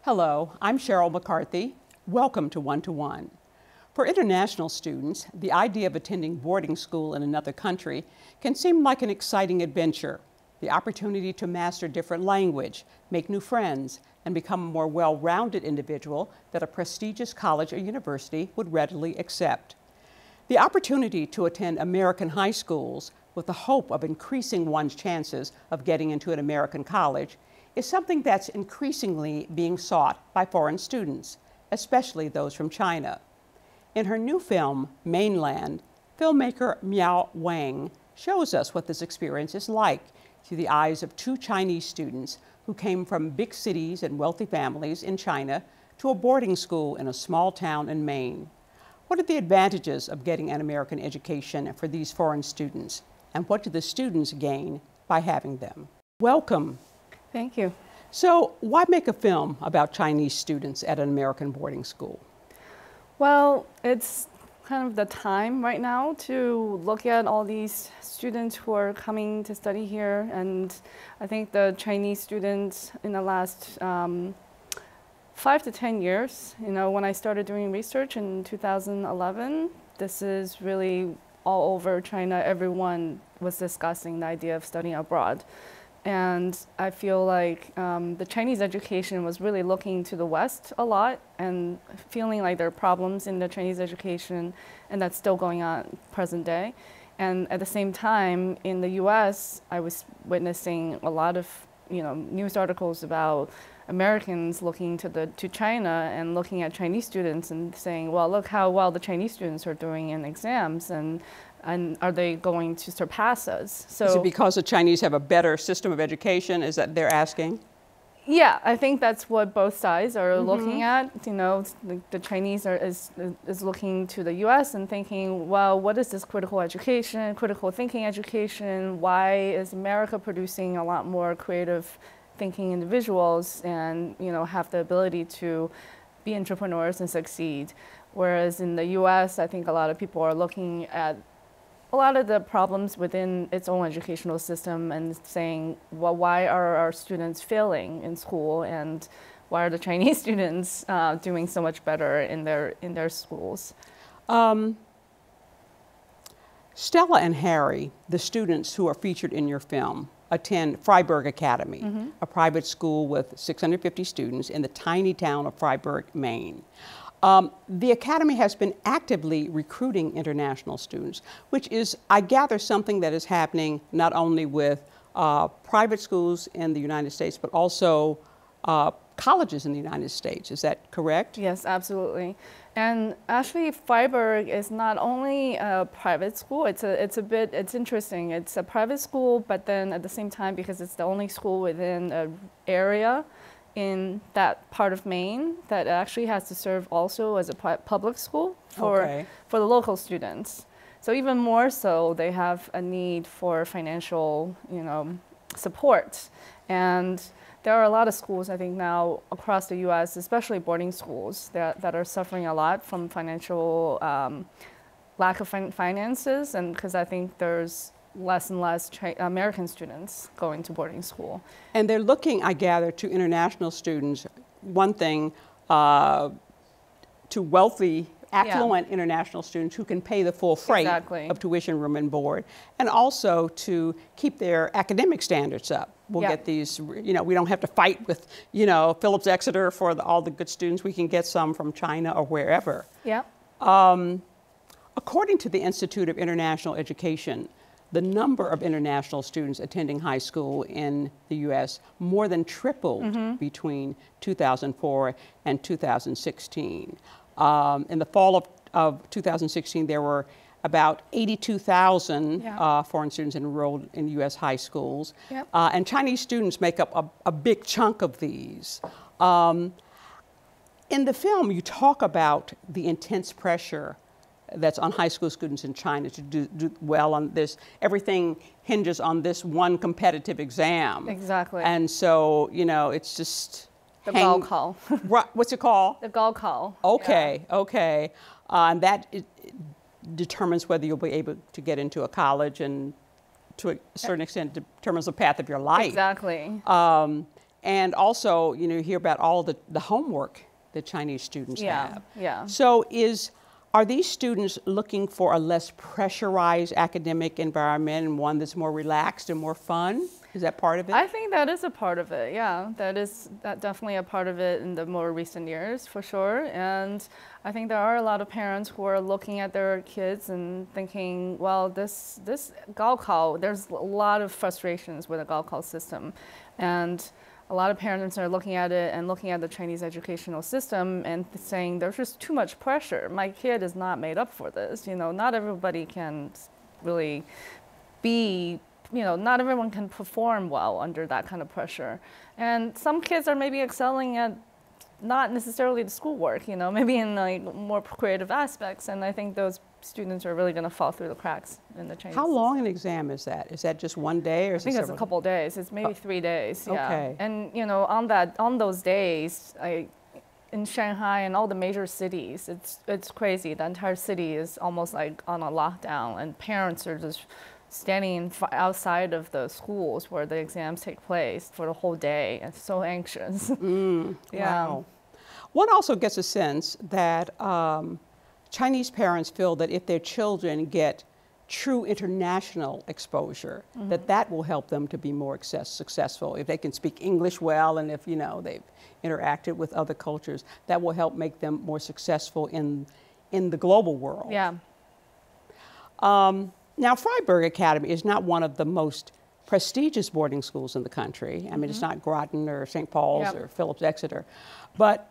Hello, I'm Cheryl McCarthy. Welcome to One-to-One. For international students, the idea of attending boarding school in another country can seem like an exciting adventure. The opportunity to master different language, make new friends, and become a more well-rounded individual that a prestigious college or university would readily accept. The opportunity to attend American high schools with the hope of increasing one's chances of getting into an American college is something that's increasingly being sought by foreign students, especially those from China. In her new film, Maineland, filmmaker Miao Wang shows us what this experience is like through the eyes of two Chinese students who came from big cities and wealthy families in China to a boarding school in a small town in Maine. What are the advantages of getting an American education for these foreign students? And what do the students gain by having them? Welcome. Thank you. So, why make a film about Chinese students at an American boarding school? Well, it's kind of the time right now to look at all these students who are coming to study here. And I think the Chinese students in the last 5 to 10 years, when I started doing research in 2011, this is really all over China. Everyone was discussing the idea of studying abroad. And I feel like the Chinese education was really looking to the West a lot and feeling like there are problems in the Chinese education, and that's still going on present day. And at the same time, in the US, I was witnessing a lot of news articles about Americans looking to China and looking at Chinese students and saying, well, look how well the Chinese students are doing in exams, and are they going to surpass us? So is it because the Chinese have a better system of education? Is that they're asking? Yeah, I think that's what both sides are looking at. The Chinese is looking to the U.S. and thinking, well, what is this critical education, critical thinking education? Why is America producing a lot more creative thinking individuals and have the ability to be entrepreneurs and succeed? Whereas in the U.S., I think a lot of people are looking at a lot of the problems within its own educational system and saying, well, why are our students failing in school, and why are the Chinese students doing so much better in their schools? Stella and Harry, the students who are featured in your film, attend Fryeburg Academy, a private school with 650 students in the tiny town of Fryeburg, Maine. The Academy has been actively recruiting international students, which is, I gather, something that is happening not only with private schools in the United States, but also colleges in the United States. Is that correct? Yes, absolutely. And actually, Fryeburg is not only a private school. It's interesting. It's a private school, but then at the same time, because it's the only school within an area in that part of Maine that actually has to serve also as a public school for the local students. So even more so, they have a need for financial, support. And there are a lot of schools, I think now across the U.S., especially boarding schools, that are suffering a lot from financial lack of finances, and because I think there's less and less American students going to boarding school. And they're looking, I gather, to international students, one thing, to wealthy, affluent international students who can pay the full freight of tuition, room, and board, and also to keep their academic standards up. We'll get these, we don't have to fight with, Phillips Exeter for all the good students. We can get some from China or wherever. Yeah. According to the Institute of International Education, the number of international students attending high school in the U.S. more than tripled between 2004 and 2016. In the fall of 2016, there were about 82,000 foreign students enrolled in U.S. high schools. Yep. And Chinese students make up a big chunk of these. In the film, you talk about the intense pressure that's on high school students in China to do well on this. Everything hinges on this one competitive exam. Exactly. And so, it's just the Gao call. What's it called? The Gao call. Okay, okay. And that determines whether you'll be able to get into a college, and to a certain extent determines the path of your life. Exactly. And also, you know, you hear about all the homework that Chinese students have. Yeah. So are these students looking for a less pressurized academic environment and one that's more relaxed and more fun? Is that part of it? I think that is a part of it, yeah. That definitely a part of it in the more recent years, for sure. And I think there are a lot of parents who are looking at their kids and thinking, well, this Gaokao, there's a lot of frustrations with the Gaokao system. And a lot of parents are looking at it and looking at the Chinese educational system and saying there's just too much pressure. My kid is not made up for this. You know, not everybody can really be, you know, not everyone can perform well under that kind of pressure. And some kids are maybe excelling at not necessarily the schoolwork, you know, maybe in like more creative aspects. And I think those students are really going to fall through the cracks in the Chinese How long system. an exam is that? Is that just one day or is I think it it's a couple of days. It's maybe 3 days. Yeah. Okay. And you know, on those days, in Shanghai and all the major cities, it's crazy. The entire city is almost like on a lockdown, and parents are just standing outside of the schools where the exams take place for the whole day and so anxious. Yeah. Wow. One also gets a sense that Chinese parents feel that if their children get true international exposure, that will help them to be more successful. If they can speak English well, and if, you know, they've interacted with other cultures, that will help make them more successful in the global world. Yeah. Now, Fryeburg Academy is not one of the most prestigious boarding schools in the country. I mean, it's not Groton or St. Paul's or Phillips Exeter, but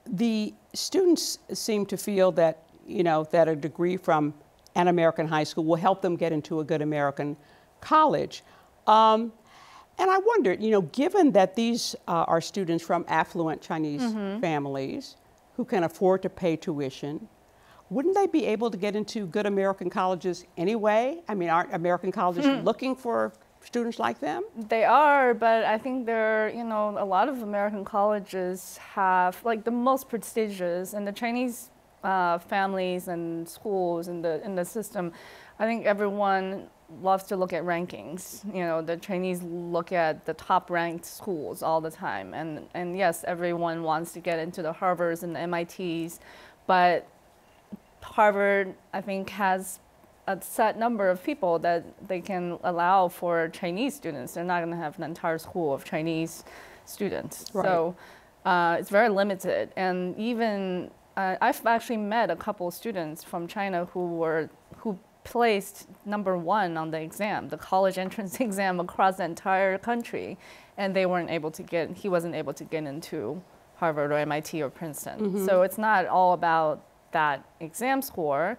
the students seem to feel that, you know, that a degree from an American high school will help them get into a good American college. And I wondered, you know, given that these are students from affluent Chinese families who can afford to pay tuition, wouldn't they be able to get into good American colleges anyway? I mean, aren't American colleges looking for students like them? They are, but I think there, you know, a lot of American colleges have like the most prestigious, and the Chinese families and schools in the system. I think everyone loves to look at rankings. You know, the Chinese look at the top ranked schools all the time, and yes, everyone wants to get into the Harvards and the MITs, but Harvard, I think, has a set number of people that they can allow for Chinese students. They're not going to have an entire school of Chinese students. Right. So it's very limited. And even I've actually met a couple of students from China who placed #1 on the exam, the college entrance exam across the entire country, and he wasn't able to get into Harvard or MIT or Princeton. So it's not all about that exam score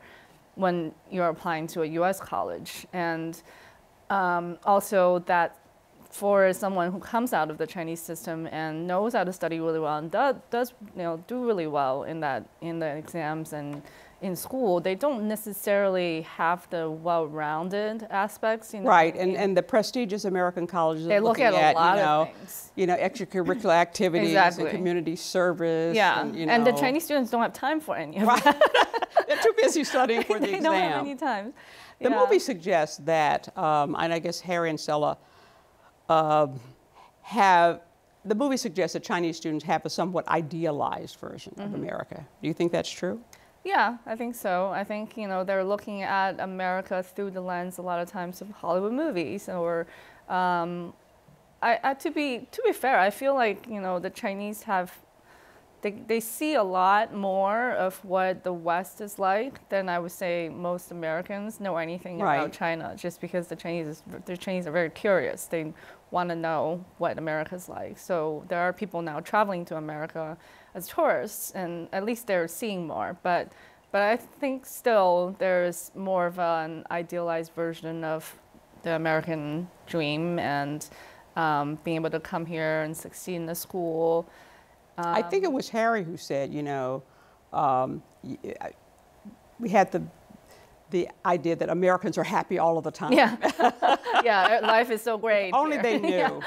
when you're applying to a U.S. college. And also that for someone who comes out of the Chinese system and knows how to study really well and does you know, do really well in the exams and in school, they don't necessarily have the well-rounded aspects. You know, right, and the prestigious American colleges they look at a lot of things. You know, extracurricular activities and community service. Yeah, and, you know, and the Chinese students don't have time for any of that. They're too busy studying for the they exam. don't have any time. The movie suggests that, and I guess Harry and Stella the movie suggests that Chinese students have a somewhat idealized version of America. Do you think that's true? Yeah, I think so. I think, you know, they're looking at America through the lens a lot of times of Hollywood movies. Or, to be fair, I feel like, you know, the Chinese they see a lot more of what the West is like than I would say most Americans know anything about China. Just because the Chinese are very curious. They want to know what America's like. So there are people now traveling to America as tourists, and at least they're seeing more. But I think still there's more of an idealized version of the American dream and being able to come here and succeed in the school. I think it was Harry who said, you know, we had the idea that Americans are happy all of the time. Yeah, yeah, life is so great. Only here. they knew.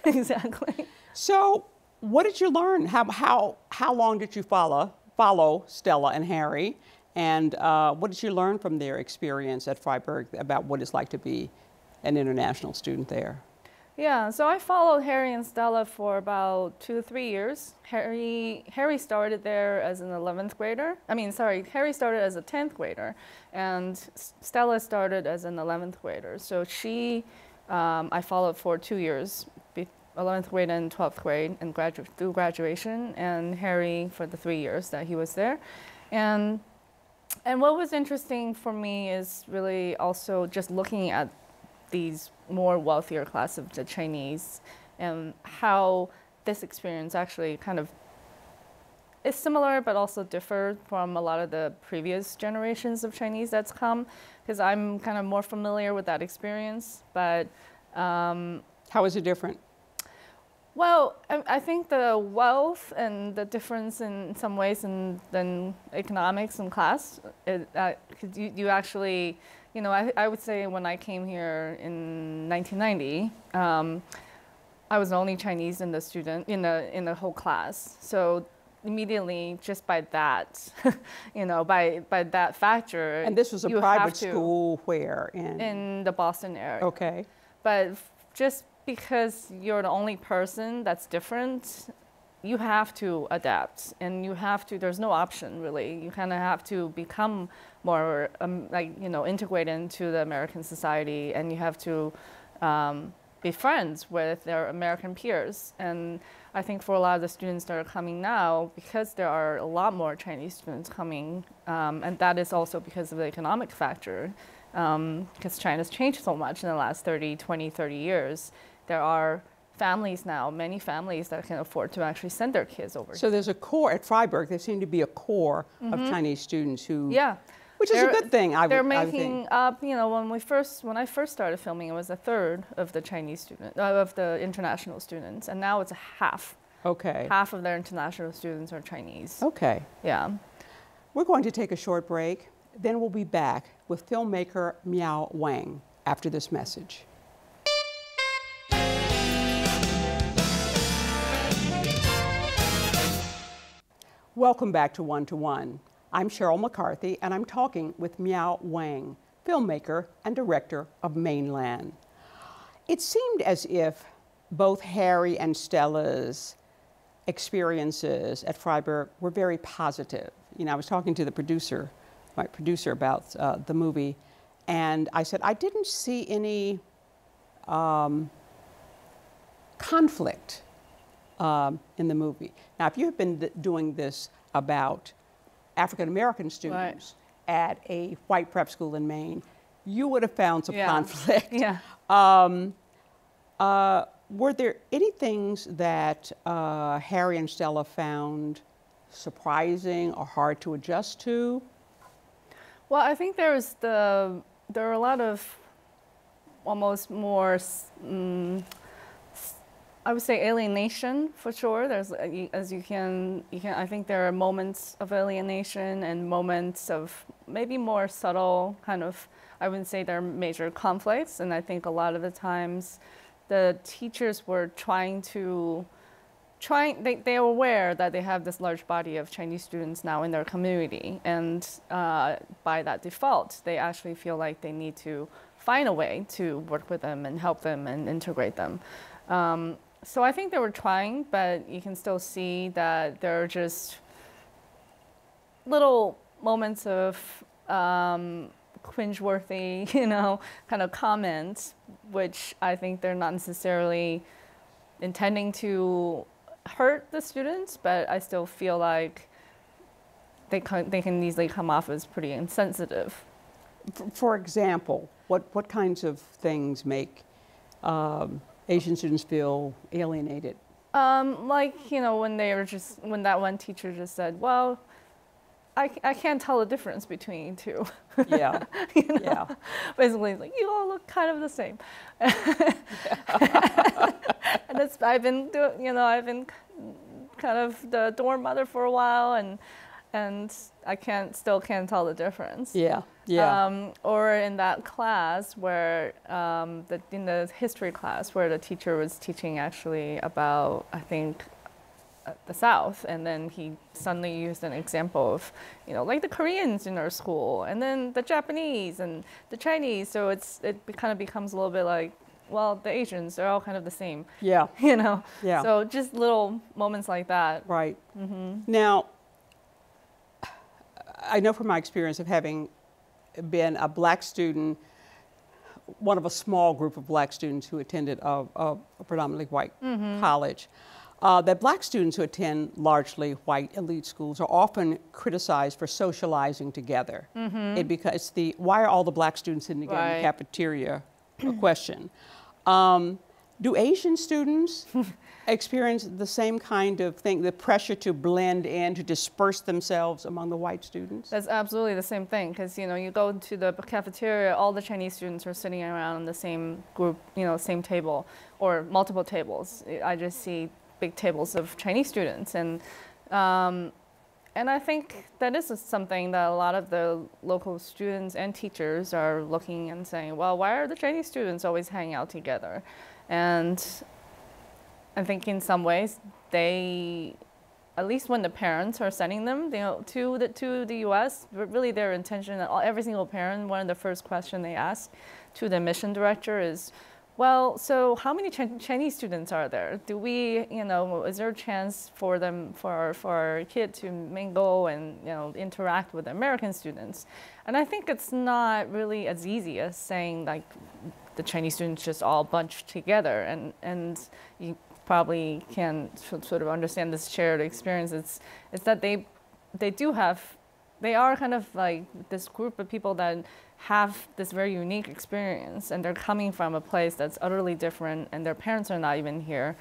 Exactly. So, what did you learn? How long did you follow Stella and Harry? And what did you learn from their experience at Fryeburg about what it's like to be an international student there? Yeah, so I followed Harry and Stella for about 2 to 3 years. Harry started there as an 11th grader. Harry started as a 10th grader, and Stella started as an 11th grader. So I followed for 2 years, 11th grade and 12th grade, and through graduation, and Harry for the 3 years that he was there. And what was interesting for me is really also just looking at these more wealthier class of the Chinese and how this experience actually kind of is similar but also differed from a lot of the previous generations of Chinese that's come, because I'm kind of more familiar with that experience. But how is it different? Well, I think the wealth and the difference in some ways than economics and class, because you actually, I would say when I came here in 1990, I was the only Chinese in the whole class. So immediately, just by that, by that factor. And this was a private school where? In the Boston area. Okay. But just because you're the only person that's different, you have to adapt, and there's no option really. You kind of have to become more integrated into the American society, and you have to be friends with their American peers. And I think for a lot of the students that are coming now, because there are a lot more Chinese students coming, and that is also because of the economic factor, because China's changed so much in the last 20, 30 years. There are families now, many families that can afford to actually send their kids over. So there's a core at Fryeburg. There seemed to be a core of Chinese students who, which is a good thing. They're making up. When I first started filming, it was a third of the Chinese of the international students, and now it's a half. Okay. Half of their international students are Chinese. Okay. Yeah. We're going to take a short break. Then we'll be back with filmmaker Miao Wang after this message. Welcome back to One to One. I'm Cheryl McCarthy, and I'm talking with Miao Wang, filmmaker and director of Maineland. It seemed as if both Harry and Stella's experiences at Fryeburg were very positive. I was talking to my producer about the movie, and I said, I didn't see any conflict in the movie. Now, if you have been doing this about African-American students at a white prep school in Maine, you would have found some conflict. Yeah. Were there any things that Harry and Stella found surprising or hard to adjust to? Well, I think there are a lot of almost more, I would say, alienation for sure. There's, I think there are moments of alienation and moments of maybe more subtle kind of, I wouldn't say they're major conflicts. And I think a lot of the times the teachers were they are aware that they have this large body of Chinese students now in their community. And by that default, they actually feel like they need to find a way to work with them and help them and integrate them. So I think they were trying, but you can still see that there are just little moments of cringeworthy, kind of comments, which I think they're not necessarily intending to hurt the students, but I still feel like they can easily come off as pretty insensitive. For example, what kinds of things make Asian students feel alienated? When that one teacher just said, well, I can't tell the difference between you two. Yeah. Yeah. Basically, like, you all look kind of the same. And I've been kind of the dorm mother for a while, and I still can't tell the difference. Yeah. Yeah. Or in that class where, in the history class where the teacher was teaching actually about, I think, the South, and then he suddenly used an example of, like the Koreans in our school, and then the Japanese and the Chinese. So it kind of becomes a little bit like, well, the Asians, they're all kind of the same. Yeah. You know? Yeah. So just little moments like that. Right. Now, I know from my experience of having been a black student, one of a small group of black students who attended a predominantly white college, that black students who attend largely white elite schools are often criticized for socializing together. Because why are all the black students sitting together in the cafeteria question. Do Asian students experience the same kind of thing, the pressure to blend in, to disperse themselves among the white students? That's absolutely the same thing, because you know, you go to the cafeteria, all the Chinese students are sitting around in the same group, you know, same table or multiple tables. I just see big tables of Chinese students, and I think that is something that a lot of the local students and teachers are looking and saying, well, why are the Chinese students always hanging out together? And I think in some ways they, at least when the parents are sending them, you know, to the U.S., really their intention, that every single parent, one of the first questions they ask to the admission director is, well, so how many Chinese students are there? Do we, you know, is there a chance for them, for our kid to mingle and, you know, interact with American students? And I think it's not really as easy as saying like the Chinese students just all bunched together, and you probably can sort of understand this shared experience. It's that they are kind of like this group of people that have this very unique experience, and they're coming from a place that's utterly different, and their parents are not even here.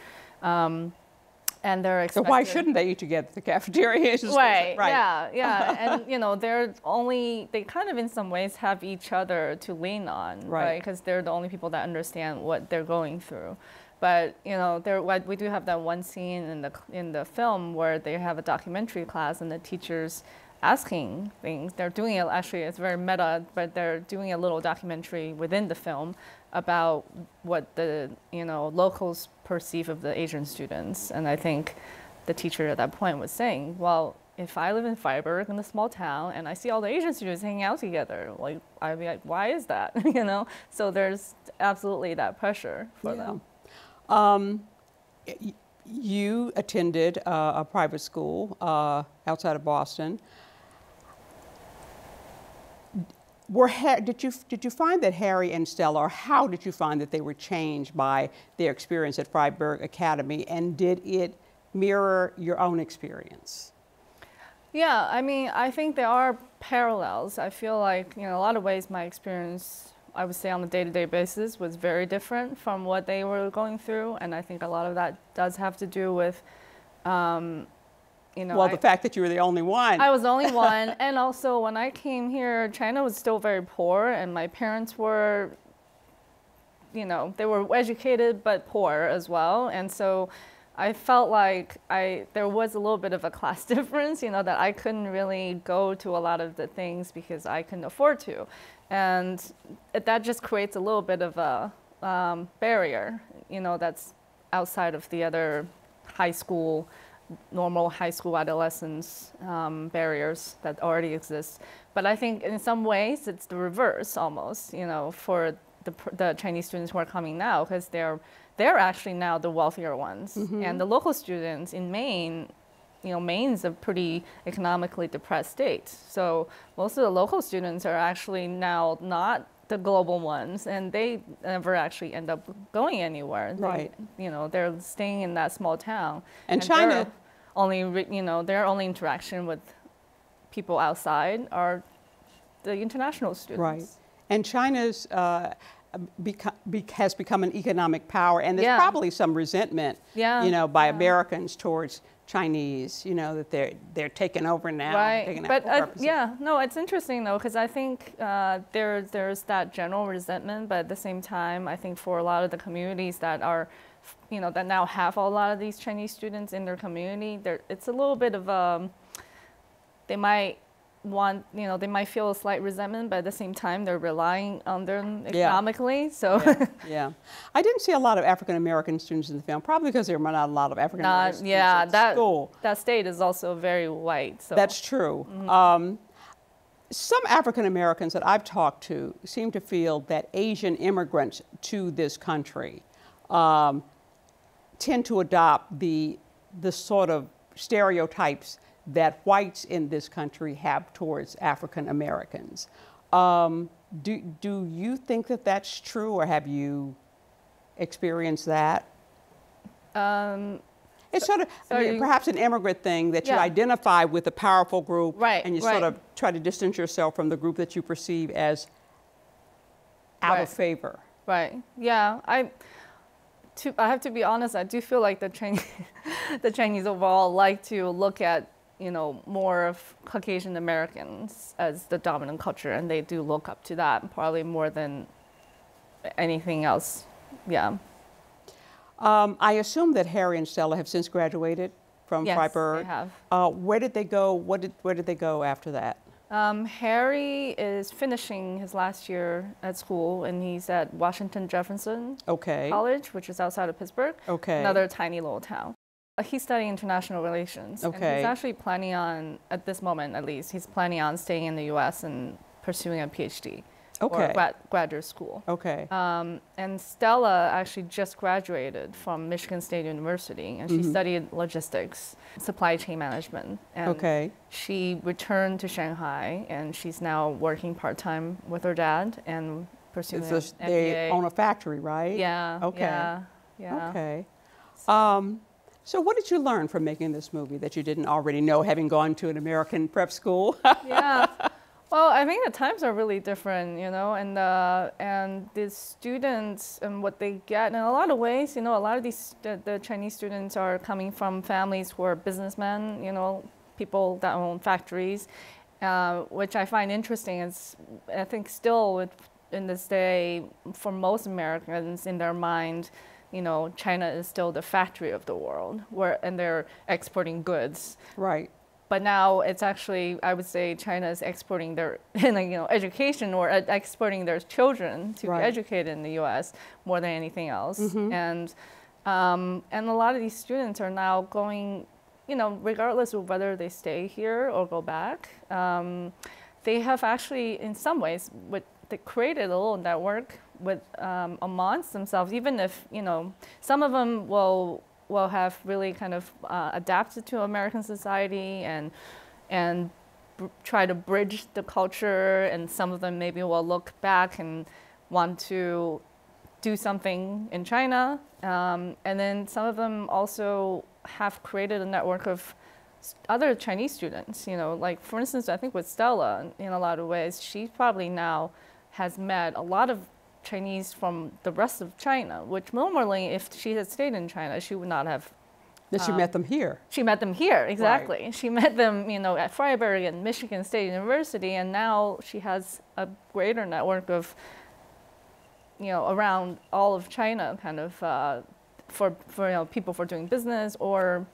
And they're expected. So why shouldn't they eat together at the cafeteria? Right, yeah. And you know, they kind of in some ways have each other to lean on, right? Because they're the only people that understand what they're going through. But you know, we do have that one scene in the film where they have a documentary class, and the teachers asking things. They're doing it, actually, it's very meta, but they're doing a little documentary within the film about what the, you know, locals perceive of the Asian students. And I think the teacher at that point was saying, well, if I live in Fryeburg in a small town and I see all the Asian students hanging out together, like, I'd be like, why is that? You know? So there's absolutely that pressure for them. You attended a private school outside of Boston. Did you find that Harry and Stella, or how did you find that they were changed by their experience at Fryeburg Academy, and did it mirror your own experience? Yeah, I mean, I think there are parallels. I feel like, you know, a lot of ways my experience, I would say on a day-to-day basis, was very different from what they were going through, and I think a lot of that does have to do with you know, well, the fact that you were the only one. I was the only one, and also when I came here, China was still very poor, and my parents were, you know, they were educated but poor as well, and so I felt like there was a little bit of a class difference, you know, that I couldn't really go to a lot of the things because I couldn't afford to, and that just creates a little bit of a barrier, you know, that's outside of the other normal high school adolescence barriers that already exist. But I think in some ways it's the reverse almost, you know, for the Chinese students who are coming now, because they're actually now the wealthier ones. And the local students in Maine, you know, Maine's a pretty economically depressed state. So most of the local students are actually now not the global ones, and they never actually end up going anywhere. Right. You know, they're staying in that small town. And China, their only interaction with people outside are the international students. Right. And China's has become an economic power, and there's probably some resentment, you know, by Americans towards Chinese, you know, that they're taking over now. Right, but no, it's interesting though, because I think there's that general resentment, but at the same time, I think for a lot of the communities that are, you know, that now have a lot of these Chinese students in their community, it's a little bit of they might want, you know, they might feel a slight resentment, but at the same time, they're relying on them economically. So I didn't see a lot of African American students in the film, probably because there were not a lot of African American students at school. That state is also very white. So that's true. Some African Americans that I've talked to seem to feel that Asian immigrants to this country tend to adopt the sort of stereotypes that whites in this country have towards African Americans. Do you think that that's true, or have you experienced that? It's sort of perhaps an immigrant thing that you identify with a powerful group, and you sort of try to distance yourself from the group that you perceive as out of favor. Right. Yeah. I have to be honest. I do feel like the Chinese overall like to look at, you know, more of Caucasian Americans as the dominant culture, and they do look up to that probably more than anything else. Yeah. I assume that Harry and Stella have since graduated from Fryeburg. Yes, they have. Where did they go? Where did they go after that? Harry is finishing his last year at school, and he's at Washington Jefferson College, which is outside of Pittsburgh, another tiny little town. He's studying international relations, and he's actually planning on, at this moment at least, he's planning on staying in the U.S. and pursuing a PhD. Or graduate school. And Stella actually just graduated from Michigan State University, and she studied logistics, supply chain management. And she returned to Shanghai, and she's now working part-time with her dad and pursuing an MBA. They own a factory, right? Yeah. So what did you learn from making this movie that you didn't already know, having gone to an American prep school? Well, I think the times are really different, you know, and the students and what they get in a lot of ways, you know, a lot of these the Chinese students are coming from families who are businessmen, you know, people that own factories, which I find interesting. Is I think still in this day, for most Americans in their mind, you know, China is still the factory of the world, and they're exporting goods. Right. But now it's actually, I would say, China is exporting their, education, or exporting their children to be educated in the U.S. more than anything else. And a lot of these students are now going, you know, regardless of whether they stay here or go back, they have actually, in some ways, they created a little network with amongst themselves. Even if, you know, some of them will have really kind of adapted to American society and try to bridge the culture, and some of them maybe will look back and want to do something in China, and then some of them also have created a network of other Chinese students, you know, like for instance, I think with Stella, in a lot of ways, she probably now has met a lot of Chinese from the rest of China, which normally, if she had stayed in China, she would not have. That she met them here. She met them here, exactly. Right. She met them, you know, at Fryeburg and Michigan State University, and now she has a greater network of, you know, around all of China, kind of for you know, people for doing business, or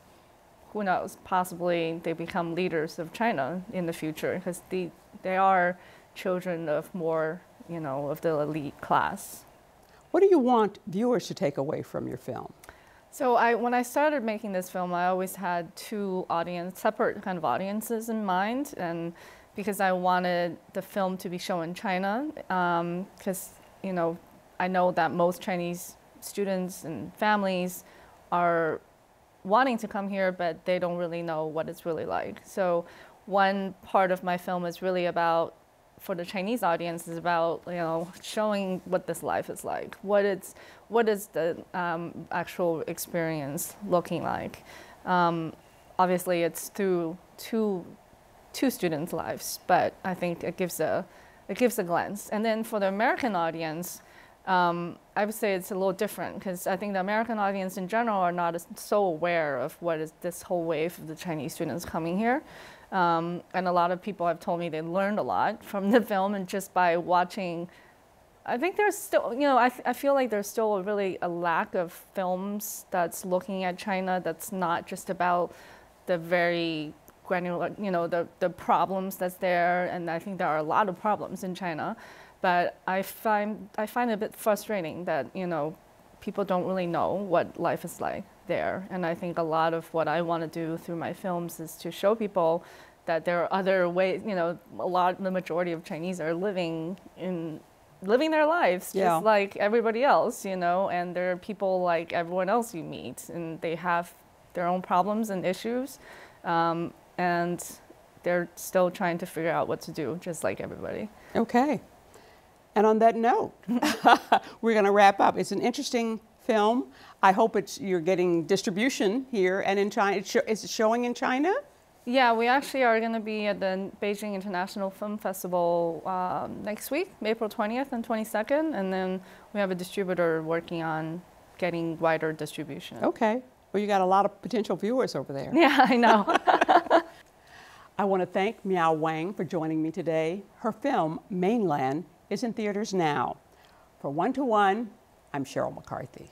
who knows, possibly they become leaders of China in the future, because they are children of more, you know, of the elite class. What do you want viewers to take away from your film? So when I started making this film, I always had two separate kind of audiences in mind, and because I wanted the film to be shown in China, because, you know, I know that most Chinese students and families are wanting to come here, but they don't really know what it's really like. So one part of my film is really about, for the Chinese audience, is about, you know, showing what this life is like, what is the actual experience looking like. Obviously, it's through two students' lives, but I think it gives a glance. And then for the American audience, I would say it's a little different, because I think the American audience in general are not so aware of what is this whole wave of the Chinese students coming here. And a lot of people have told me they learned a lot from the film, and just by watching, I think there's still, you know, I feel like there's still really a lack of films that's looking at China that's not just about the very granular, you know, the problems that's there, and I think there are a lot of problems in China, but I find it a bit frustrating that, you know, people don't really know what life is like there. And I think a lot of what I want to do through my films is to show people that there are other ways, you know, the majority of Chinese are living their lives just like everybody else, you know, and there are people like everyone else you meet, and they have their own problems and issues, and they're still trying to figure out what to do, just like everybody. Okay. And on that note, we're going to wrap up. It's an interesting film. I hope you're getting distribution here and in China. Is it showing in China? Yeah, we actually are going to be at the Beijing International Film Festival next week, April 20th and 22nd, and then we have a distributor working on getting wider distribution. Okay. Well, you got a lot of potential viewers over there. Yeah, I know. I want to thank Miao Wang for joining me today. Her film, Maineland, is in theaters now. For 1 to 1, I'm Cheryl McCarthy.